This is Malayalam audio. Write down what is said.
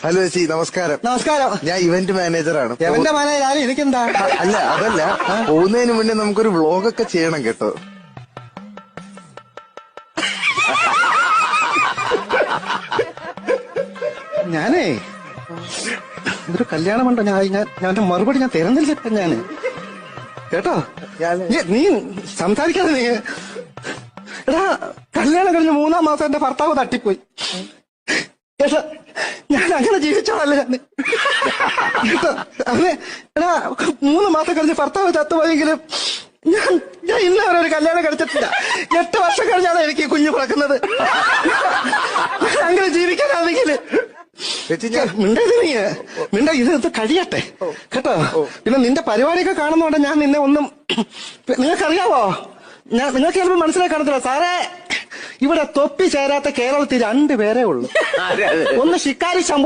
ഹലോ ചേച്ചി, നമസ്കാരം. നമസ്കാരം. ഞാൻ ഇവന്റ് മാനേജറാണ്. എവന്റെ മാനേജർ എനിക്കെന്താ? അല്ല, അതല്ല, പോകുന്നതിന് മുന്നേ നമുക്കൊരു വ്ളോഗൊക്കെ ചെയ്യണം കേട്ടോ. ഞാനേ ഇതൊരു കല്യാണം ഉണ്ടോ? ഞാൻ മറുപടി ഞാൻ തരുന്നില്ല ഇപ്പൊ ഞാന് കേട്ടോ. നീ സംസാരിക്കാതെ നീ എടാ, കല്യാണം കഴിഞ്ഞ് 3-ാം മാസം എന്റെ ഭർത്താവ് തട്ടിപ്പോയി കേട്ടോ. ഞാൻ അങ്ങനെ ജീവിച്ചോളല്ലേ ഞാൻ കേട്ടോ. അവന് എടാ 3 മാസം കഴിഞ്ഞ് ഭർത്താവ് ചത്തുപോയെങ്കിലും ഞാൻ ഇന്ന വരെ ഒരു കല്യാണം കഴിച്ചിട്ടില്ല. 8 വർഷം കഴിഞ്ഞാണ് എനിക്ക് കുഞ്ഞു പിറക്കുന്നത്. അങ്ങനെ ജീവിക്കാനാണെങ്കിൽ മിണ്ട ഇത് കഴിയട്ടെ കേട്ടോ. പിന്നെ നിന്റെ പരിപാടിയൊക്കെ കാണുന്നോണ്ട് ഞാൻ നിന്നെ ഒന്നും നിങ്ങൾക്കറിയാവോ, നിങ്ങൾക്ക് ചിലപ്പോൾ മനസ്സിലാക്കി കാണത്തില്ല സാറേ. ഇവിടെ തൊപ്പി ചേരാത്ത കേരളത്തിൽ 2 പേരേ ഉള്ളൂ. ഒന്ന് ശിക്കാരി ശംഭു